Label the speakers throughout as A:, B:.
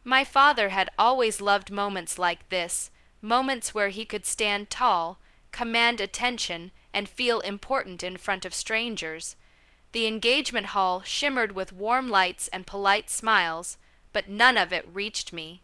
A: My father had always loved moments like this, moments where he could stand tall, command attention, and feel important in front of strangers. The engagement hall shimmered with warm lights and polite smiles, but none of it reached me.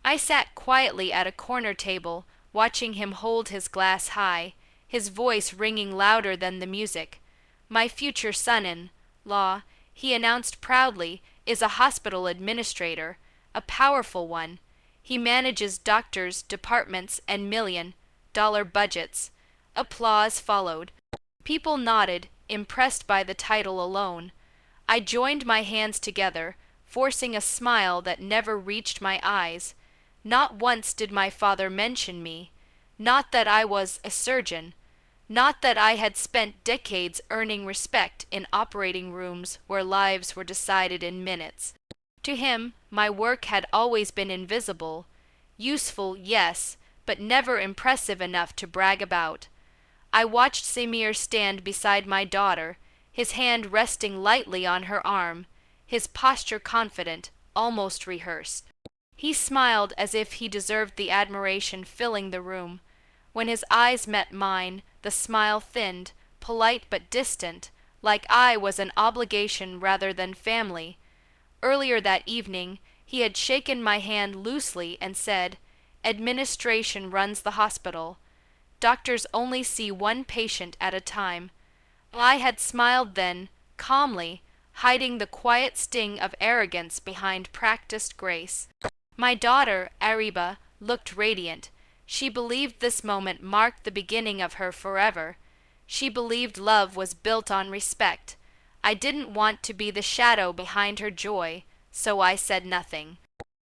A: I sat quietly at a corner table, watching him hold his glass high, his voice ringing louder than the music. My future son-in-law, he announced proudly, is a hospital administrator, a powerful one. He manages doctors, departments, and million-dollar budgets. Applause followed. People nodded, impressed by the title alone. I joined my hands together, forcing a smile that never reached my eyes. Not once did my father mention me. Not that I was a surgeon. Not that I had spent decades earning respect in operating rooms where lives were decided in minutes. To him, my work had always been invisible. Useful, yes, but never impressive enough to brag about. I watched Samir stand beside my daughter, his hand resting lightly on her arm, his posture confident, almost rehearsed. He smiled as if he deserved the admiration filling the room. When his eyes met mine, the smile thinned, polite but distant, like I was an obligation rather than family. Earlier that evening, he had shaken my hand loosely and said, "Administration runs the hospital. Doctors only see one patient at a time." I had smiled then, calmly, hiding the quiet sting of arrogance behind practiced grace. My daughter, Ariba, looked radiant. She believed this moment marked the beginning of her forever. She believed love was built on respect. I didn't want to be the shadow behind her joy, so I said nothing.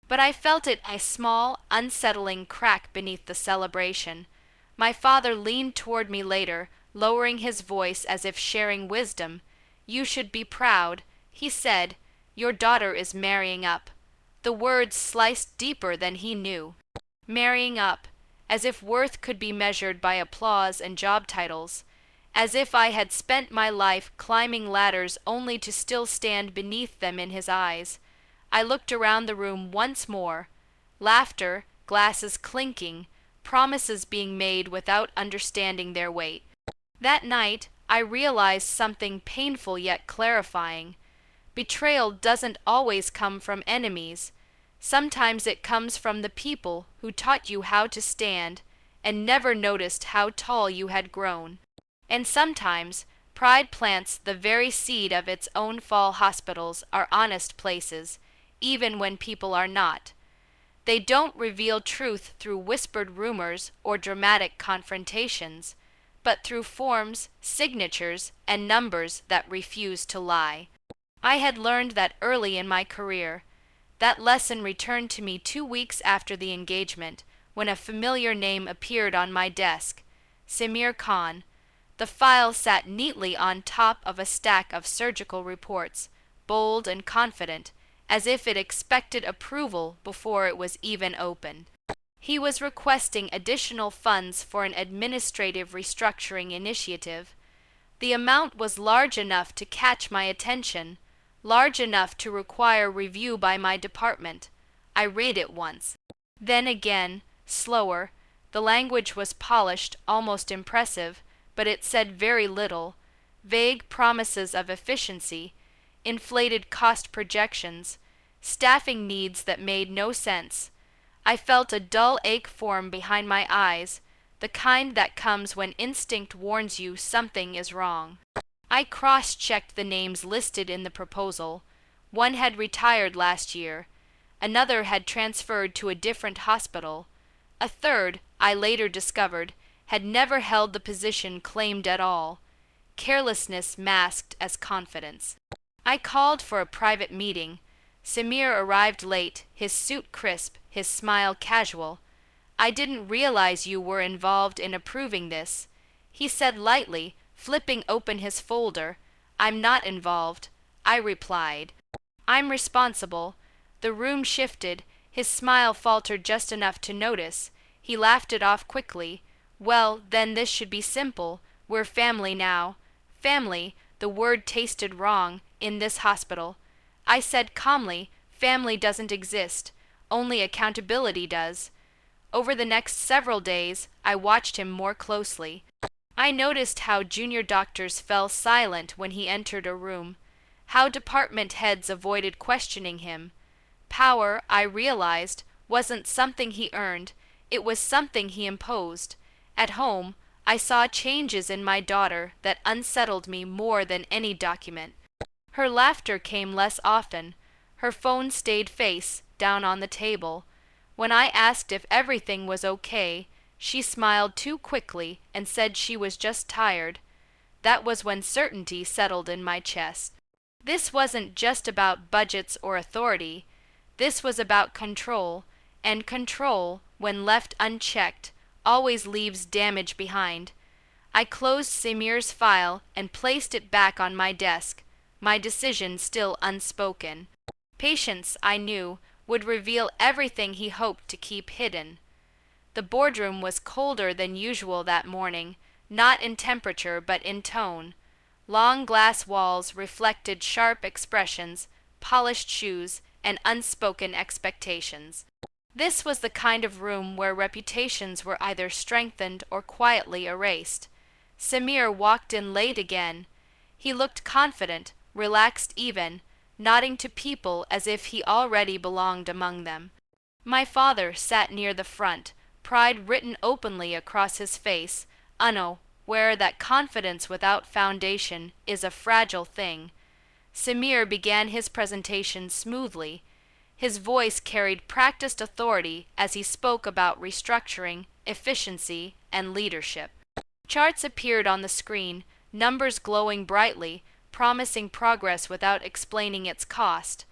A: But I felt it a small, unsettling crack beneath the celebration. My father leaned toward me later, lowering his voice as if sharing wisdom. "You should be proud," he said. "Your daughter is marrying up." The words sliced deeper than he knew. Marrying up, as if worth could be measured by applause and job titles, as if I had spent my life climbing ladders only to still stand beneath them in his eyes. I looked around the room once more. Laughter, glasses clinking, promises being made without understanding their weight. That night, I realized something painful yet clarifying. Betrayal doesn't always come from enemies. Sometimes it comes from the people who taught you how to stand and never noticed how tall you had grown. And sometimes pride plants the very seed of its own fall. Hospitals are honest places, even when people are not. They don't reveal truth through whispered rumors or dramatic confrontations, but through forms, signatures, and numbers that refuse to lie. I had learned that early in my career. That lesson returned to me 2 weeks after the engagement, when a familiar name appeared on my desk: Samir Khan. The file sat neatly on top of a stack of surgical reports, bold and confident, as if it expected approval before it was even opened. He was requesting additional funds for an administrative restructuring initiative. The amount was large enough to catch my attention, large enough to require review by my department. I read it once. Then again, slower. The language was polished, almost impressive, but it said very little. Vague promises of efficiency, inflated cost projections, staffing needs that made no sense. I felt a dull ache form behind my eyes, the kind that comes when instinct warns you something is wrong. I cross-checked the names listed in the proposal. One had retired last year. Another had transferred to a different hospital. A third, I later discovered, had never held the position claimed at all. Carelessness masked as confidence. I called for a private meeting. Samir arrived late, his suit crisp, his smile casual. "I didn't realize you were involved in approving this," he said lightly, flipping open his folder. "I'm not involved," I replied. "I'm responsible." The room shifted. His smile faltered just enough to notice. He laughed it off quickly. "Well, then this should be simple. We're family now." Family, the word tasted wrong, in this hospital. I said calmly, "Family doesn't exist. only accountability does. Over the next several days, I watched him more closely. I noticed how junior doctors fell silent when he entered a room, how department heads avoided questioning him. Power, I realized, wasn't something he earned, it was something he imposed. At home, I saw changes in my daughter that unsettled me more than any document. Her laughter came less often. Her phone stayed face down on the table. When I asked if everything was okay, she smiled too quickly and said she was just tired. That was when certainty settled in my chest. This wasn't just about budgets or authority. This was about control, and control, when left unchecked, always leaves damage behind. I closed Samir's file and placed it back on my desk, my decision still unspoken. Patience, I knew, would reveal everything he hoped to keep hidden. The boardroom was colder than usual that morning, not in temperature but in tone. Long glass walls reflected sharp expressions, polished shoes, and unspoken expectations. This was the kind of room where reputations were either strengthened or quietly erased. Samir walked in late again. He looked confident, relaxed even, nodding to people as if he already belonged among them. My father sat near the front, pride written openly across his face, unaware that confidence without foundation is a fragile thing. Samir began his presentation smoothly. His voice carried practiced authority as he spoke about restructuring, efficiency, and leadership. Charts appeared on the screen, numbers glowing brightly, promising progress without explaining its cost.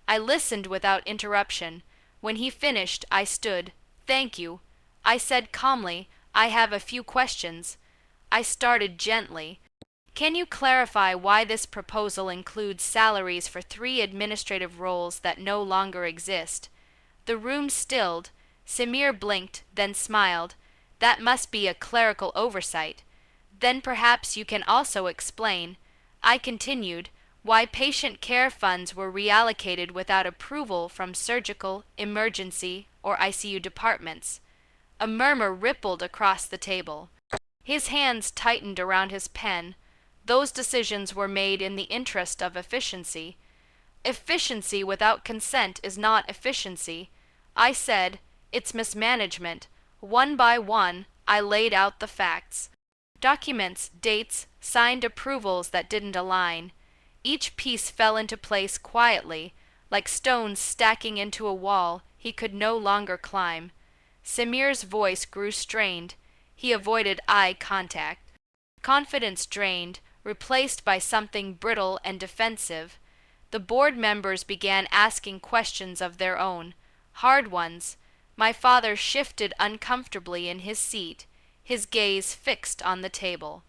A: I listened without interruption. When he finished, I stood. "Thank you." I said calmly, "I have a few questions." I started gently. "Can you clarify why this proposal includes salaries for 3 administrative roles that no longer exist?" The room stilled. Samir blinked, then smiled. "That must be a clerical oversight." "Then perhaps you can also explain," I continued, "why patient care funds were reallocated without approval from surgical, emergency, or ICU departments." A murmur rippled across the table. His hands tightened around his pen. Those decisions were made in the interest of efficiency. Efficiency without consent is not efficiency. I said, "It's mismanagement." One by one, I laid out the facts. Documents, dates, signed approvals that didn't align. Each piece fell into place quietly, like stones stacking into a wall he could no longer climb. Samir's voice grew strained. He avoided eye contact. Confidence drained, replaced by something brittle and defensive. The board members began asking questions of their own, hard ones. My father shifted uncomfortably in his seat, his gaze fixed on the table.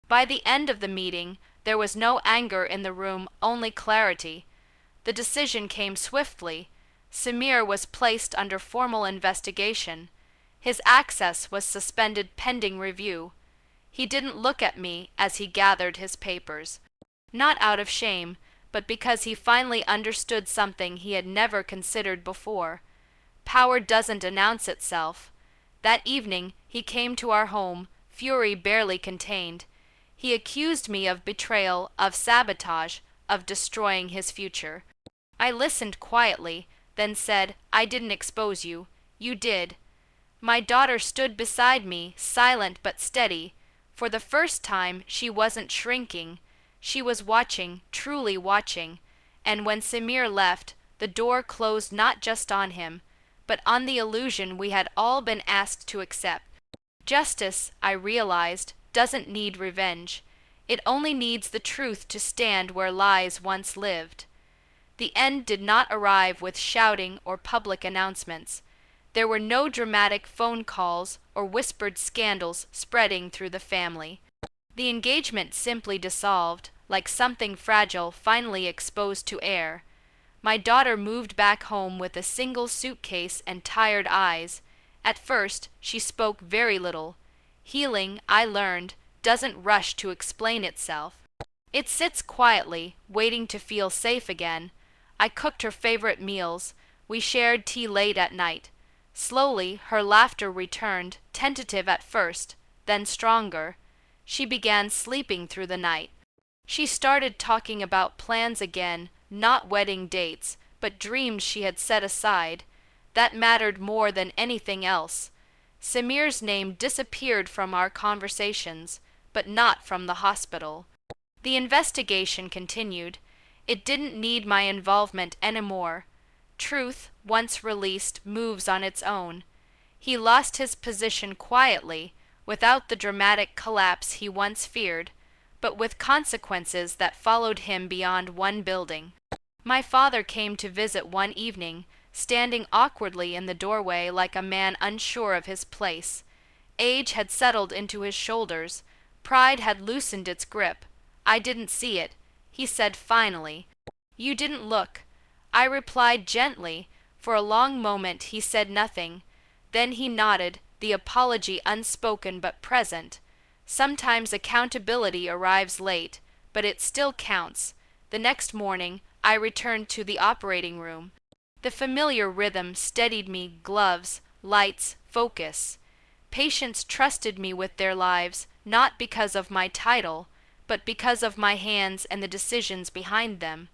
A: By the end of the meeting, there was no anger in the room, only clarity. The decision came swiftly. Samir was placed under formal investigation. His access was suspended pending review. He didn't look at me as he gathered his papers. Not out of shame, but because he finally understood something he had never considered before. Power doesn't announce itself. That evening, he came to our home, fury barely contained. He accused me of betrayal, of sabotage, of destroying his future. I listened quietly, then said, "I didn't expose you. You did." My daughter stood beside me, silent but steady. For the first time, she wasn't shrinking. She was watching, truly watching. And when Samir left, the door closed not just on him, but on the illusion we had all been asked to accept. Justice, I realized, doesn't need revenge. It only needs the truth to stand where lies once lived. The end did not arrive with shouting or public announcements. There were no dramatic phone calls or whispered scandals spreading through the family. The engagement simply dissolved, like something fragile finally exposed to air. My daughter moved back home with a single suitcase and tired eyes. At first, she spoke very little. Healing, I learned, doesn't rush to explain itself. It sits quietly, waiting to feel safe again. I cooked her favorite meals, We shared tea late at night. Slowly, her laughter returned, tentative at first, then stronger. She began sleeping through the night. She started talking about plans again, not wedding dates, but dreams she had set aside. That mattered more than anything else. Samir's name disappeared from our conversations, but not from the hospital. The investigation continued. It didn't need my involvement anymore. Truth, once released, moves on its own. He lost his position quietly, without the dramatic collapse he once feared, but with consequences that followed him beyond one building. My father came to visit one evening, standing awkwardly in the doorway like a man unsure of his place. Age had settled into his shoulders. Pride had loosened its grip. I didn't see it. He said finally, "You didn't look." I replied gently. For a long moment he said nothing. Then he nodded, the apology unspoken but present. Sometimes accountability arrives late, but it still counts. The next morning, I returned to the operating room. The familiar rhythm steadied me: gloves, lights, focus. Patients trusted me with their lives, not because of my title, but because of my hands and the decisions behind them.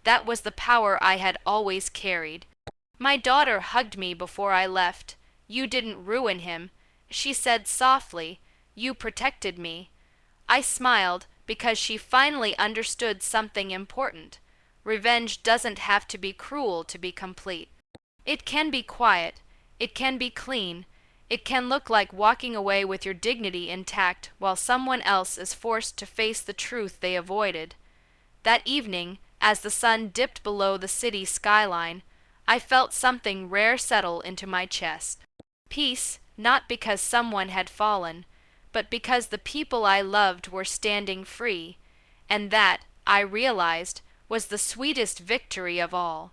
A: That was the power I had always carried. My daughter hugged me before I left. "You didn't ruin him," she said softly. "You protected me." I smiled because she finally understood something important. Revenge doesn't have to be cruel to be complete. It can be quiet. It can be clean. It can look like walking away with your dignity intact while someone else is forced to face the truth they avoided. That evening, as the sun dipped below the city skyline, I felt something rare settle into my chest. Peace, not because someone had fallen, but because the people I loved were standing free, and that, I realized, was the sweetest victory of all.